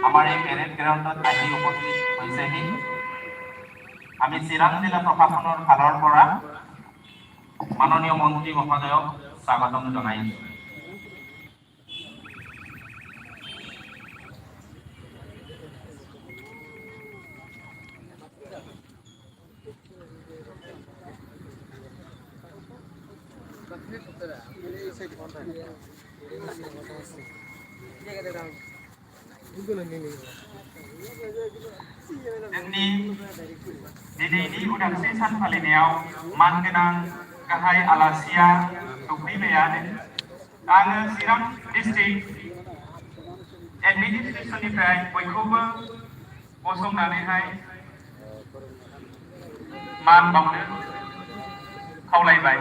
আমাৰ এই পেৰেড গ্ৰাউণ্ডত আহি উপস্থিত হৈছেহি। আমি চিৰাং জিলা প্ৰশাসনৰ ফালৰ পৰা মাননীয় মন্ত্ৰী মহোদয়ক স্বাগতম জনাইছোঁ। जोंनि दिनैनि उदांस्रि सान फालिनायाव मानगोनां गाहाय आलासिया सफैबायानो। आङो चिरां डिस्ट्रिक्ट एडमिनिस्ट्रेसननिफ्राय बयखौबो गसंनानैहाय मान बावनो खावलायबाय।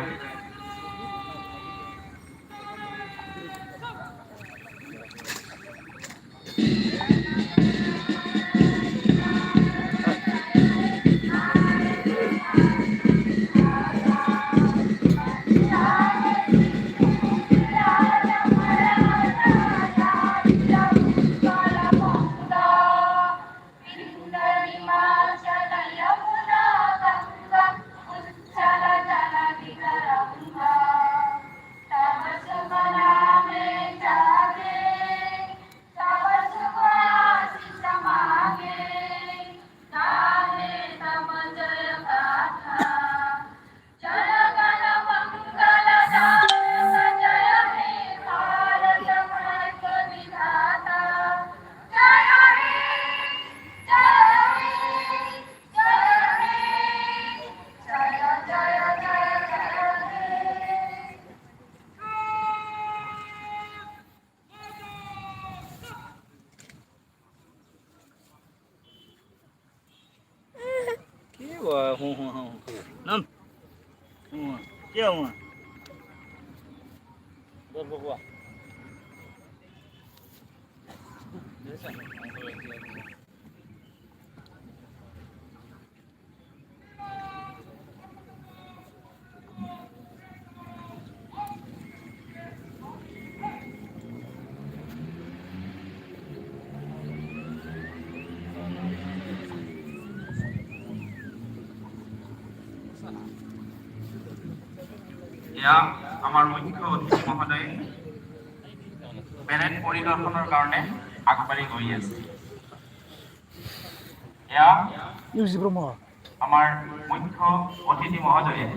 এয়া আমাৰ মুখ্য অতিথি মহোদয় পেৰেড পৰিদৰ্শনৰ কাৰণে আগবাঢ়ি গৈ আছে। এয়া আমাৰ মুখ্য অতিথি মহোদয়ে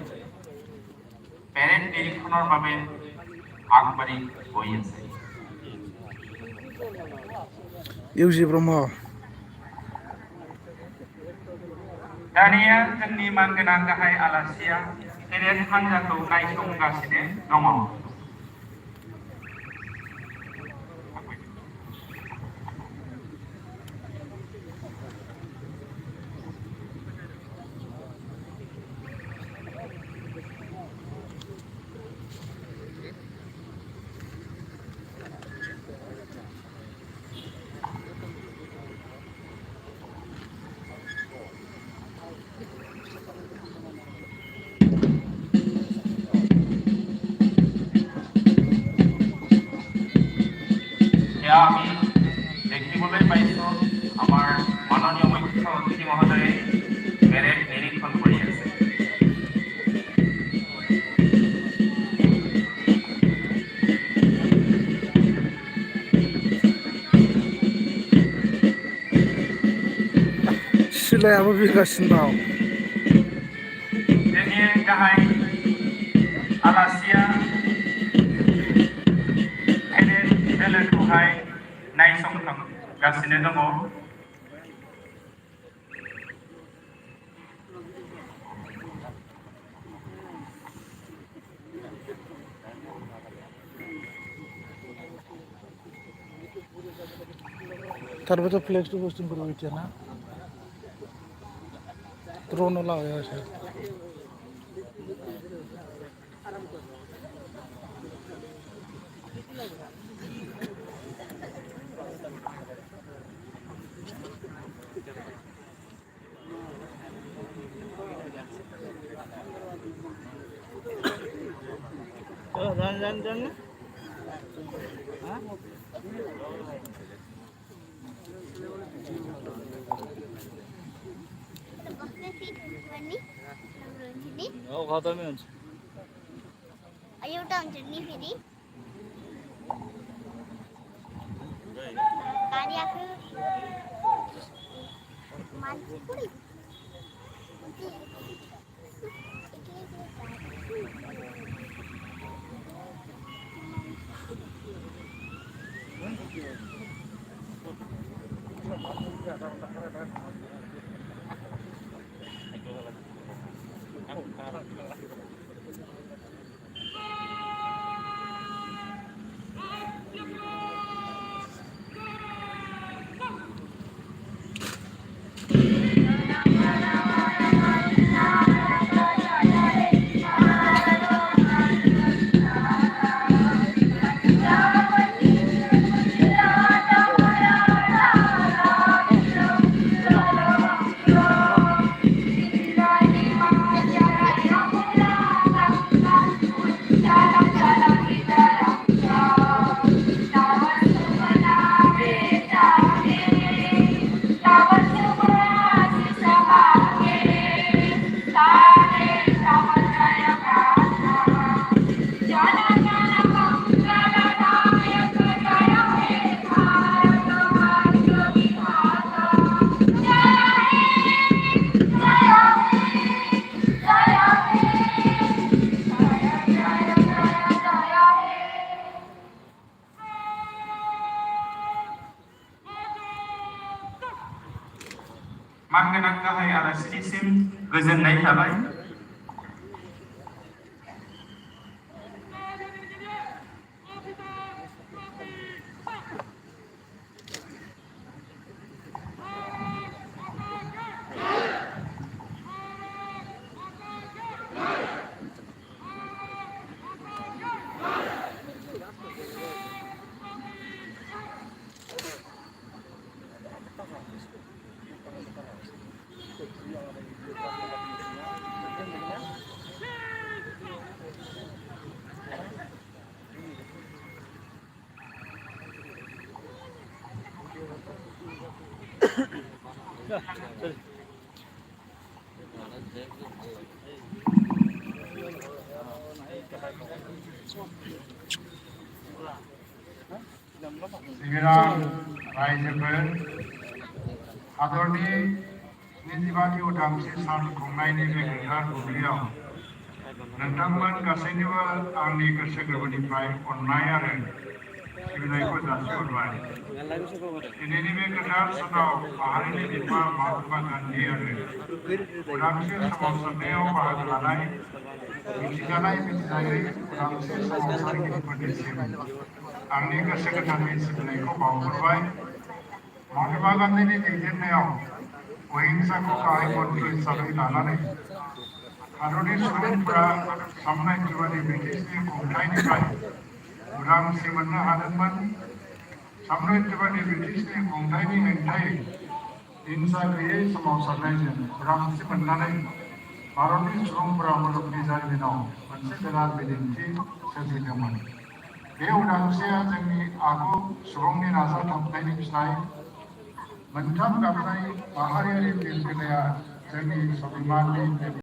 পেৰেড নিৰীক্ষণৰ বাবে আগবাঢ়ি গৈ আছে। दानिया जोंनि मानगोनां गाहाय आलासिया पेरेड हान्जाखौ नायसंगासिनो दङ। আমি দেখিবলৈ পাইছো আমাৰ মাননীয় মুখ্য অতিথি মহোদয়ে পেৰেড নিৰীক্ষণ কৰি আছে। सिलायाबो बिरगासिनो दं। जोंनि गाहाय आलासिया दोलोखौहाय नायसंगासिनो दङ। Terbetul flex tu posting perlu itu na. Drone lah ya sih. एउटा हुन्छ नि फेरि गाडी आएको मान्छे पुरै मानगोनां गाहाय आलासिनिसिम गोजोननाय थाबाय। सिबिरां रायजोफोर हादरनि 25थि उदांस्रि सान खुंनायनि बे गोथार बुब्लियाव नोंथांमोन गासैनोबो आंनि गोसो गोरबोनिफ्राय अननाय आरो सिबिनायखौ जासिहरबाय। दिनैनि बे गोथार सानाव माहारिनि बिफा महात्मा गान्धी आरो उदांस्रि सोमावसारनायाव बाहागो लानाय मिथिजानाय मिथिजायै उदांस्रि सोमावसारगिरिफोरनिसिम आंनि गोसो गोथारनि सिबिनायखौ बावहरबाय। महात्मा गान्धीनि दैदेननायाव अहिंसाखौ गाहाय मन्त्र हिसाबै लानानै हादरनि सुबुंफोरा सामलायगिरि ब्रिटिशनि खुंथायनिफ्राय उदांस्रि मोननो हादोंमोन। सामलायगिरि ब्रिटिशनि खुंथायनि हेंथायै हिंसा गैयै सोमावसारनायजों उदांस्रि मोननानै भारतनि सुबुंफोरा मुलुगनि जारिमिनाव मोनसे गोदान बिदिन्थि सोरजिदोंमोन। बे उदांस्रिया जोंनि आगु सुबुंनि नाजाथाबनायनि फिथाइ। मोनथाम गाबनाय माहारियारि बिरखोनाया जोंनि स्वाभिमाननि